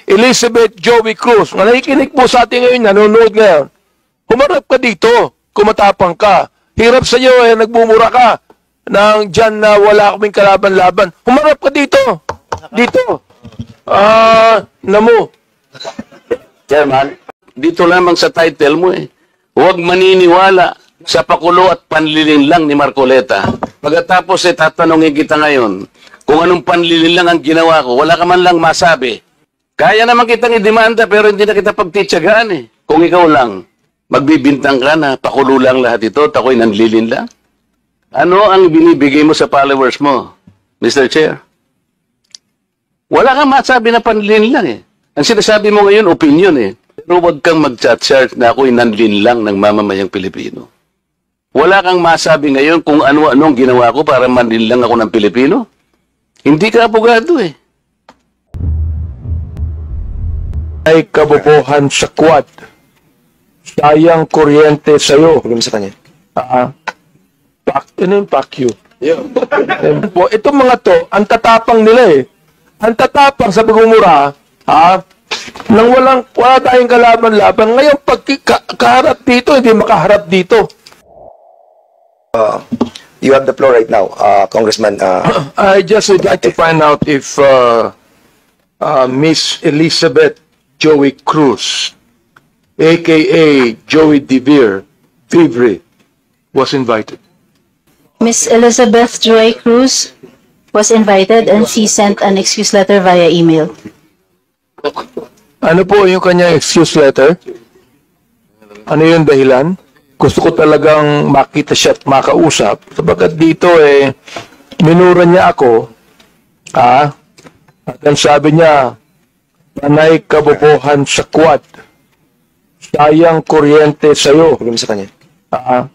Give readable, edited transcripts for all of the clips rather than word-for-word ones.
Elizabeth Joey Cruz, na nakikinig po sa atin ngayon, nanonood ngayon, humarap ka dito, kumatapang ka. Hirap sa iyo, nagbumura ka nang dyan na wala kaming kalaban-laban. Humarap ka dito. Dito. Namo. Chairman, dito lamang sa title mo huwag maniniwala sa pakulo at panlilinlang ni Marcoleta. Pagkatapos tatanungin kita ngayon kung anong panlilinlang ang ginawa ko, wala ka man lang masabi. Kaya naman kitang idemanda pero hindi na kita pagtitsagaan Kung ikaw lang, magbibintang ka na pakulo lang lahat ito at ako'y nanlilinlang. Ano ang binibigay mo sa followers mo, Mr. Chair? Wala kang masabi na panlilinlang Ang sinasabi mo ngayon, opinion Pero huwag kang mag-chat na ako'y nanlilinlang ng mamamayang Pilipino. Wala kang masabi ngayon kung ano-anong ginawa ko para manlinlang ako ng Pilipino. Hindi ka abogado Ay kabobohan sa quad. Sayang kuryente sa'yo. Huwag mo sa kanya. Ano yung pack you? Itong mga to, ang tatapang nila Ang tatapang sa pagmumura, nang wala tayong kalaban-laban. Ngayon, pag kaharap dito, hindi makaharap dito. You have the floor right now, Congressman. I just would like to find out if Miss Elizabeth Joey Cruz, a.k.a. Joey Devere, Fivre, was invited. Miss Elizabeth Joy Cruz was invited and she sent an excuse letter via email. Ano po yung kanyang excuse letter? Ano yung dahilan? Gusto ko talagang makita siya at makausap. Sabagat dito minura niya ako. At ang sabi niya, panay kabobohan sa quad. Sayang kuryente sa'yo. Huwag mo sa kanya. Ano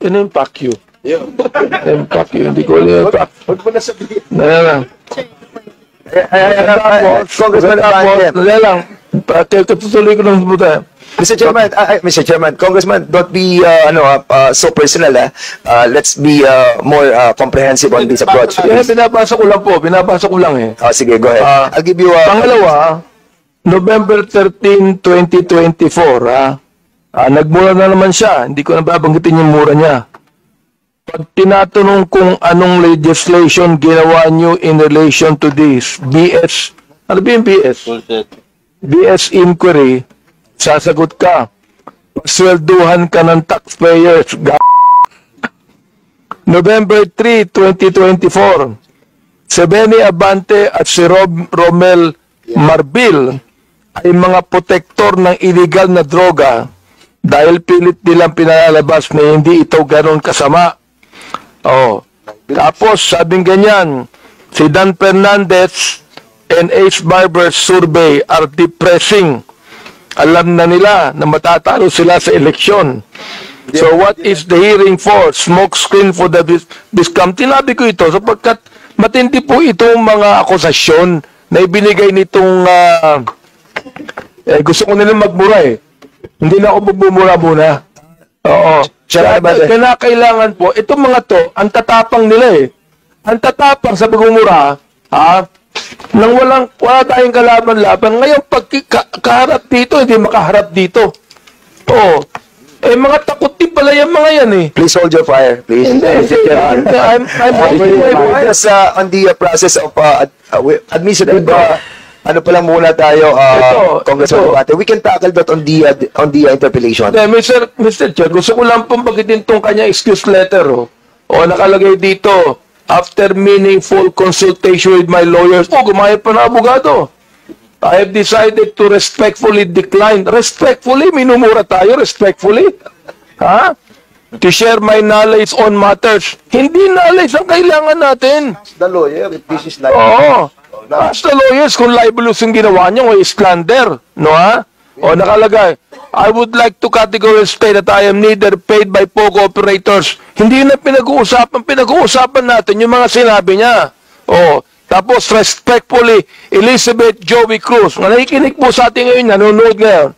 yung pack you? Pack you. Hindi ko alam yung pack. Huwag mo na sabihin. Congressman, tutuloy ko lang sa Mr. Chairman, Congressman, don't be so personal. Let's be more comprehensive on this approach. Binabasa ko lang po. Binabasa ko lang Sige, go ahead. I'll give you Pangalawa, November 13, 2024, nagmura na naman siya. Hindi ko na babanggitin yung mura niya. Pag tinatanong kung anong legislation ginawa niyo in relation to this BS, ano ba yung BS? BS inquiry, sasagot ka. Paswelduhan ka ng taxpayers. November 3, 2024, si Benny Abante at si Romel Marbil ay mga protektor ng illegal na droga dahil pilit nilang pinalalabas na hindi ito ganoon kasama. Tapos, sabing ganyan, si Dan Fernandez and Ace Barber's survey are depressing. Alam na nila na matatalo sila sa eleksyon. So, what is the hearing for? Smoke screen for the discount. Tinabi ko ito sapagkat matindi po itong mga akusasyon na ibinigay nitong gusto ko nilang magmura Hindi na ako magbumura muna. Oo. Kailangan po, itong mga to, ang tatapang nila Ang tatapang sa pagmumura, nang wala tayong kalaban-laban. Ngayon, pag kaharap dito, hindi makaharap dito. Mga takot din pala yung mga yan Please hold your fire, please. I'm just on the process of administrative, ano pa lang muna tayo, Congressman Abate. We can tackle that on the interpellation. Mr. Chair, gusto ko lang pong bagitin tong kanya excuse letter. Nakalagay dito, after meaningful consultation with my lawyers, gumayad pa na abogado. I have decided to respectfully decline. Respectfully? Minumura tayo, respectfully? To share my knowledge on matters. Hindi knowledge ang kailangan natin. The lawyer, if this is like... Ask the lawyers kung libelous yung ginawa niyo o slander. Nakalagay, I would like to categorically state that I am neither paid by POGO operators. Hindi na pinag-uusapan. Pinag-uusapan natin yung mga sinabi niya. Tapos, respectfully, Elizabeth Joey Cruz, na nakikinig po sa atin ngayon, nanonood ngayon,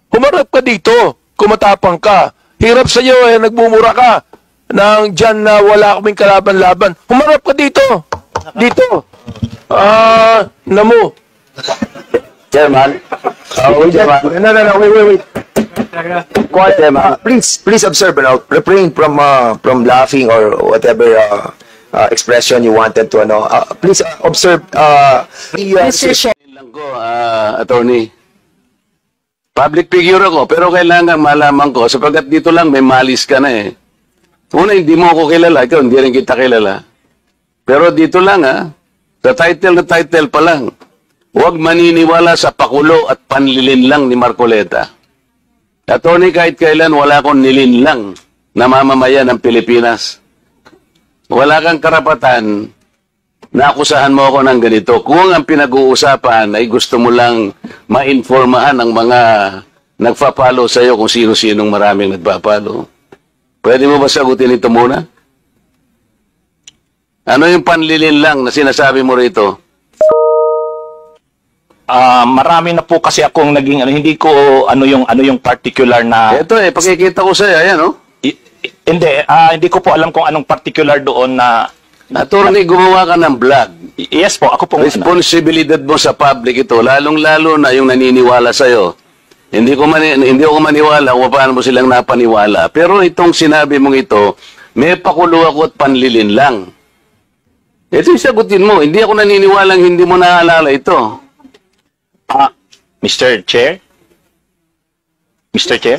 humarap ka dito, kumatapang ka. Hirap sa iyo, nagbumura ka nang dyan na wala kaming kalaban-laban. Humarap ka dito. Dito. Namo. Chairman. Chairman. No, wait. Quiet, Chairman. Please observe, refrain from laughing or whatever expression you wanted to, please observe, Mr. Chair. Lang ko, attorney. Public figure ako, pero kailangan malaman ko, sapagkat dito lang may malis ka na eh. Una, hindi mo ako kilala, ikaw hindi rin kita kilala. Pero dito lang sa title na title pa lang, huwag maniniwala sa pakulo at panlilinlang ni Marcoleta. Attorney, kahit kailan wala akong nilinlang na mamamayan ng Pilipinas. Wala kang karapatan na akusahan mo ako ng ganito. Kung ang pinag-uusapan ay gusto mo lang ma-informahan ang mga nagpa-follow sa'yo kung sino-sinong maraming nagpa-follow. Pwede mo ba sagutin ito muna? Ano yung panlilinlang na sinasabi mo rito? Marami na po kasi akong naging hindi ko ano yung particular na Ito pakikita ko sa'yo, ayan hindi ko po alam kung anong particular doon na Attorney, gumawa ka ng vlog. yes po, ako po Responsibilidad mo sa public ito, lalong-lalo na yung naniniwala sa'yo. Hindi ako maniwala kung paano mo silang napaniwala. Pero itong sinabi mong ito, may pakulo ako at panlilin lang. Ito yung sagutin mo. Hindi ako naniniwalang hindi mo naalala ito. Mr. Chair? Mr. Chair?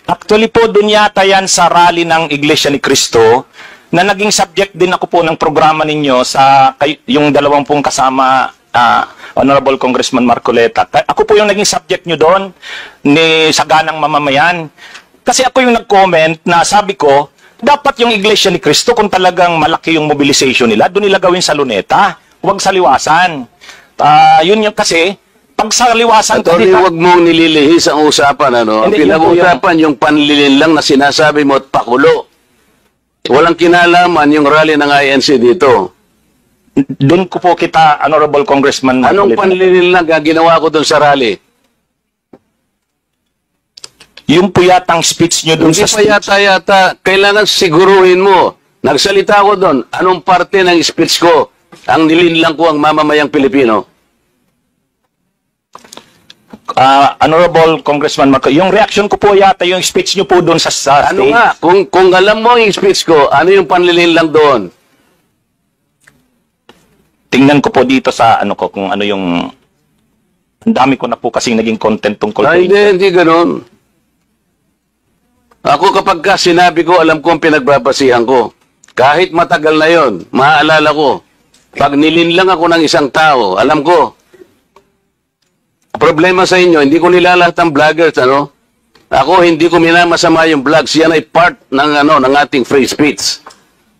Actually po, dun yata yan sa rally ng Iglesia ni Cristo na naging subject din ako po ng programa ninyo sa yung dalawang pong kasama Honorable Congressman Marcoleta. Ako po yung naging subject nyo doon ni Saganang Mamamayan. Kasi ako yung nag-comment na sabi ko, dapat yung Iglesia ni Cristo kung talagang malaki yung mobilization nila, doon nila gawin sa Luneta, huwag sa Liwasan. Yun yung kasi, pag sa Liwasan... Attorney, huwag mong nililihis ang usapan. Ang pinag-usapan yung panlilin lang na sinasabi mo at pakulo. Walang kinalaman yung rally ng INC dito. Doon ko po kita, Honorable Congressman... Anong panlilin lang ginawa ko doon sa rally? Yung po yatang speech nyo doon Hindi sa pa yata, kailangan siguruhin mo. Nagsalita ko doon, anong parte ng speech ko ang nilinlang ko ang mamamayang Pilipino? Honorable Congressman Marco, yung reaction ko po yata yung speech nyo po doon sa Ano stage. nga, kung alam mo yung speech ko, ano yung panlilinlang doon? Tingnan ko po dito sa ano ko, kung ano yung... Ang dami ko na po kasi naging content tungkol po. Hindi ganun. Ako kapag ka sinabi ko, alam ko ang pinagbabasihan ko. Kahit matagal na yon, maaalala ko. Pag nilinlang ako ng isang tao, alam ko. Problema sa inyo, hindi ko nilalahat ang vloggers, Ako, hindi ko minamasama yung vlogs. Yan ay part ng ating free speech.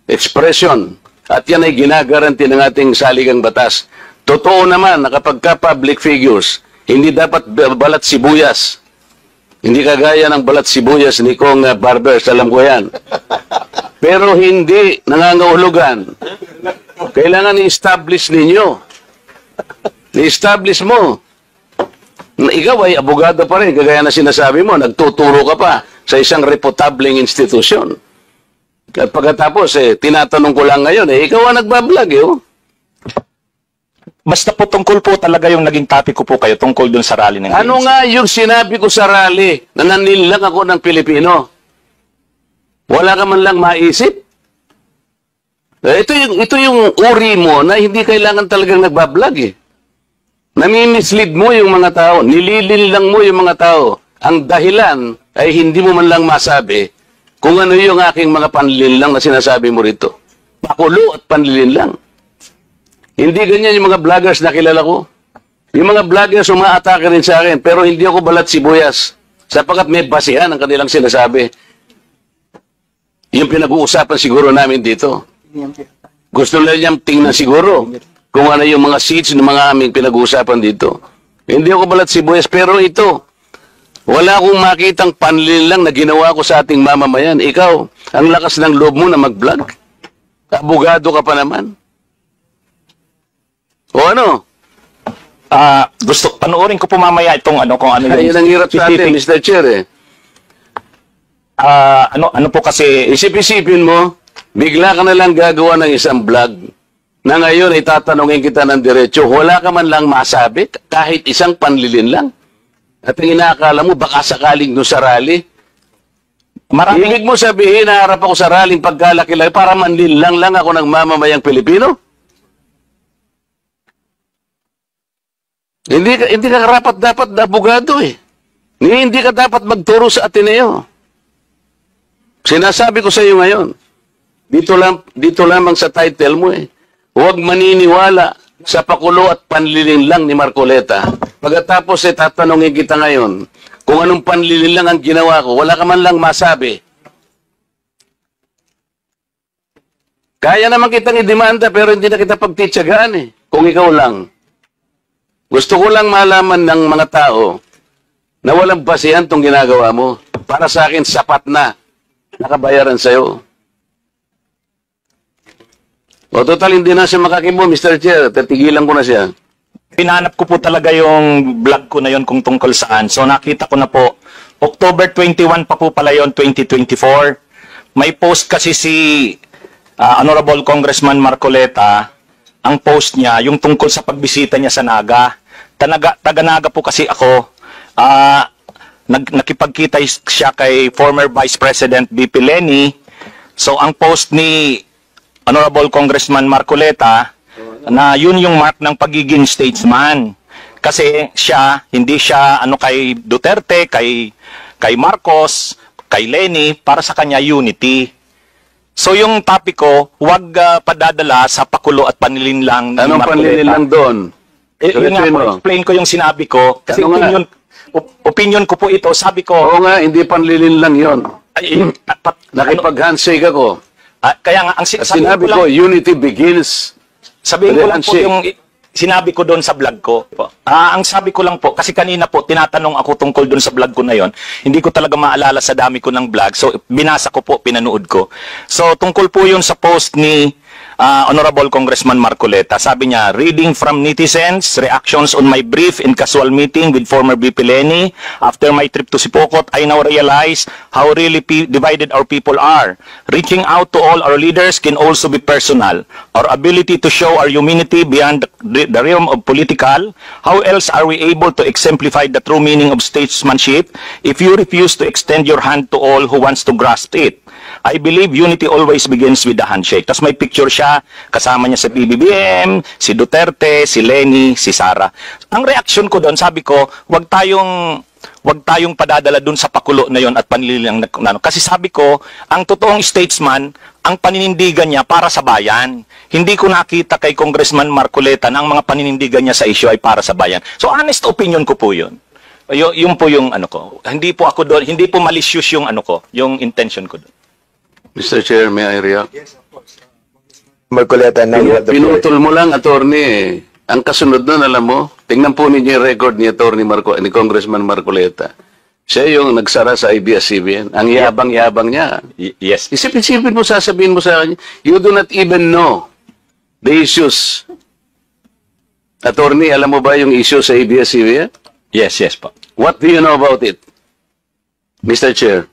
Expression. At yan ay ginagaranti ng ating saligang batas. Totoo naman na kapag ka public figures, hindi dapat balat sibuyas. Hindi kagaya ng balat sibuyas ni Kong Barbers, alam ko yan. Pero hindi nangangahulugan. Kailangan i-establish ninyo. I-establish mo. Ikaw ay abogado pa rin, kagaya na sinasabi mo, nagtuturo ka pa sa isang reputableng institusyon. At pagkatapos, tinatanong ko lang ngayon, ikaw ang nagbablog, Basta po tungkol po talaga yung naging topic ko po kayo tungkol dun sa rally ng Ano ANC. nga yung sinabi ko sa rally na nanilang ako ng Pilipino? Wala ka man lang maisip? Ito yung uri mo na hindi kailangan talagang nagbablog Nami-mislead mo yung mga tao, nililin lang mo yung mga tao. Ang dahilan ay hindi mo man lang masabi kung ano yung aking mga panlilinlang na sinasabi mo rito. Pakulo at panlilinlang. Hindi ganyan yung mga vloggers na kilala ko. Yung mga vloggers umaatake rin sa akin, pero hindi ako balat sibuyas. Sapagkat may basihan ang kanilang sinasabi. Yung pinag-uusapan siguro namin dito. Gusto lang niyang tingnan siguro kung ano yung mga seats ng mga aming pinag-uusapan dito. Hindi ako balat sibuyas, pero ito, wala akong makitang panlilang na ginawa ko sa ating mamamayan. Ikaw, ang lakas ng loob mo na mag-vlog. Abogado ka pa naman. O ano? Gusto, panoorin ko po mamaya itong kung ano Ayun ang hirap sa atin, Mr. Chair ano po kasi... Isip-isipin mo, bigla ka na lang gagawa ng isang vlog. na ngayon ay tatanungin kita ng diretso, wala ka man lang masabi, kahit isang panlilin lang. At ang inaakala mo, baka sakaling no sa rally. Ibig mo sabihin, naharap ako sa rallying pagkalaki-laki para manlin lang ako ng mamamayang Pilipino? Hindi ka karapat-dapat na abogado eh. Hindi ka dapat magturo sa Ateneo. Sinasabi ko sa iyo ngayon, dito lamang sa title mo eh. Huwag maniniwala sa pakulo at panlilin lang ni Marcoleta. Pagkatapos tatanungin kita ngayon, kung anong panlilin lang ang ginawa ko, wala ka man lang masabi. Kaya naman kitang idemanda pero hindi na kita pagtitsagaan eh. Kung ikaw lang. Gusto ko lang malaman ng mga tao na walang basihan tong ginagawa mo. Para sa akin, sapat na. Nakabayaran sa'yo. O total, hindi na siya makakibo, Mr. Chair. Tatigilan ko na siya. Pinanap ko po talaga yung vlog ko na yon kung tungkol saan. So nakita ko na po, October 21 pa po pala yon, 2024. May post kasi si Honorable Congressman Marcoleta, ang post niya, yung tungkol sa pagbisita niya sa Naga. Taga-Naga po kasi ako. Nakipagkita siya kay former Vice President BP Leni. So ang post ni Honorable Congressman Marcoleta, na yun yung mark ng pagiging statesman. Kasi hindi siya kay Duterte, kay Marcos, kay Leni, para sa kanya unity. So yung topic ko, huwag padadala sa pakulo at panlilin lang ni Anong Marcoleta. panlilin lang doon? Yun nga po, explain ko yung sinabi ko. Kasi opinion ko po ito, sabi ko... Oo nga, hindi panlilin lang yon. Nakipag-handshake ako. Kaya nga, ang Sinabi ko, unity begins. Sabihin ko lang po yung sinabi ko doon sa vlog ko. Ang sabi ko lang po, kasi kanina po, tinatanong ako tungkol doon sa vlog ko na yon. Hindi ko talaga maalala sa dami ko ng vlog. So, binasa ko po, pinanood ko. So, tungkol po yun sa post ni Honorable Congressman Marcoleta. Sabi niya, reading from netizens, reactions on my brief and casual meeting with former VP Leni. After my trip to Sipocot, I now realize how really divided our people are. Reaching out to all our leaders can also be personal. Our ability to show our humanity beyond the realm of political. How else are we able to exemplify the true meaning of statesmanship if you refuse to extend your hand to all who wants to grasp it? I believe unity always begins with the handshake. Tapos may picture siya, kasama niya sa PBBM, si Duterte, si Leni, si Sara. Ang reaction ko doon, sabi ko, wag tayong padadala doon sa pakulo na yon at panlilang kasi sabi ko, ang totoong statesman, ang paninindigan niya para sa bayan. Hindi ko nakita kay Congressman Marcoleta na ang mga paninindigan niya sa issue ay para sa bayan. So honest opinion ko po yun. Yung po yung ko. Hindi po ako doon, hindi po malicious yung yung intention ko doon. Mr. Chair, may I react? Yes, of course. Marcoleta, now you have the floor. Pinutol mo lang, attorney. Ang kasunod nun, alam mo, tingnan po ninyo yung record ni ni Congressman Marcoleta. Siya yung nagsara sa ABS-CBN. Ang yabang-yabang niya. Yes. Isipin mo, sasabihin mo sa kanya, you do not even know the issues. Attorney, alam mo ba yung issue sa ABS-CBN? Yes po. What do you know about it? Mr. Chair.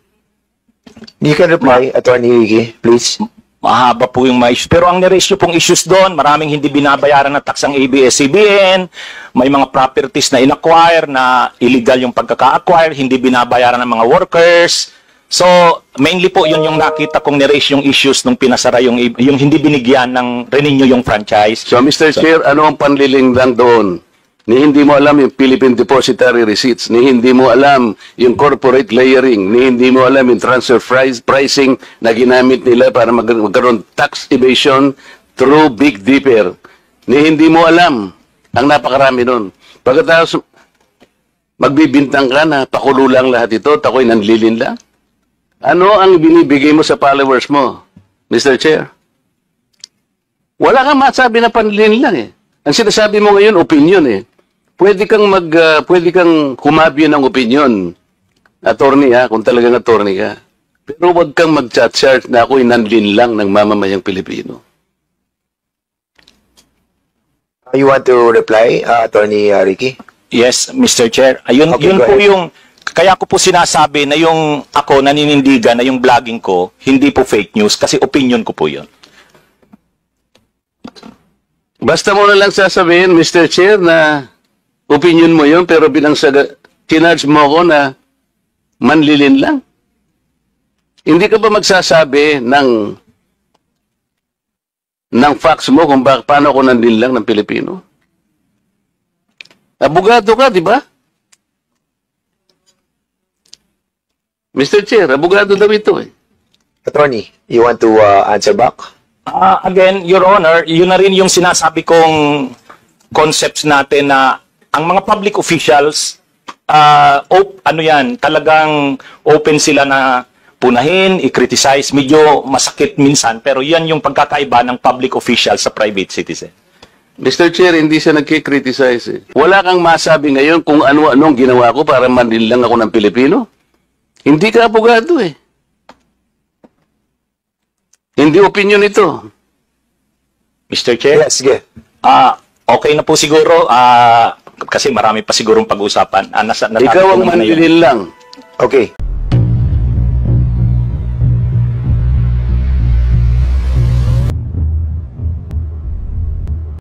You can reply, Attorney Ricky, please. Mahaba po yung mga issues. Pero ang niraise nyo pong issues doon, maraming hindi binabayaran na tax ang ABS-CBN, may mga properties na in-acquire na illegal yung pagkaka-acquire, hindi binabayaran ng mga workers. So, mainly po yun yung nakita kong niraise yung issues nung pinasara yung hindi binigyan ng renew yung franchise. So, Mr. Chair, ano ang panliling lang doon? Ni hindi mo alam yung Philippine Depositary Receipts, ni hindi mo alam yung corporate layering, ni hindi mo alam yung transfer pricing na ginamit nila para magkaroon tax evasion through Big Dipper. Ni hindi mo alam ang napakarami nun. Pagkatapos, magbibintang ka na, pakulo lang lahat ito, tako'y nanlilin lang. Ano ang binibigay mo sa followers mo, Mr. Chair? Wala kang masabi na panlilin lang eh. Ang sinasabi mo ngayon, opinion eh. Pwede kang humabyo ng opinion. Attorney kung talagang attorney ka. Pero wag kang mag-chat na ako'y nanlin lang ng mamamayang Pilipino. You want to reply, Attorney Ricky? Yes, Mr. Chair. Ayun, Okay, yun go po ahead. yung, kaya ko po sinasabi na yung ako naninindigan na yung vlogging ko, hindi po fake news kasi opinion ko po yun. Basta mo na lang sasabihin, Mr. Chair, na opinion mo yun, pero bilang kinarge mo ko na manlilin lang. Hindi ka ba magsasabi ng facts mo kung paano ako nandin lang ng Pilipino? Abogado ka, di ba? Mr. Chair, abogado daw ito eh. Attorney, you want to answer back? Again, Your Honor, yun na rin yung sinasabi kong concepts natin na ang mga public officials, talagang open sila na punahin, i-criticize, medyo masakit minsan, pero yan yung pagkakaiba ng public official sa private citizen. Mr. Chair, hindi siya nagkikriticize eh. Wala kang masabi ngayon kung ano-anong ginawa ko para manlin lang ako ng Pilipino. Hindi ka abogado eh. Hindi opinion ito. Mr. Chair? Yes, sige. Okay na po siguro, kasi marami pa sigurong pag-usapan. Ikaw ang manlilin lang. Okay.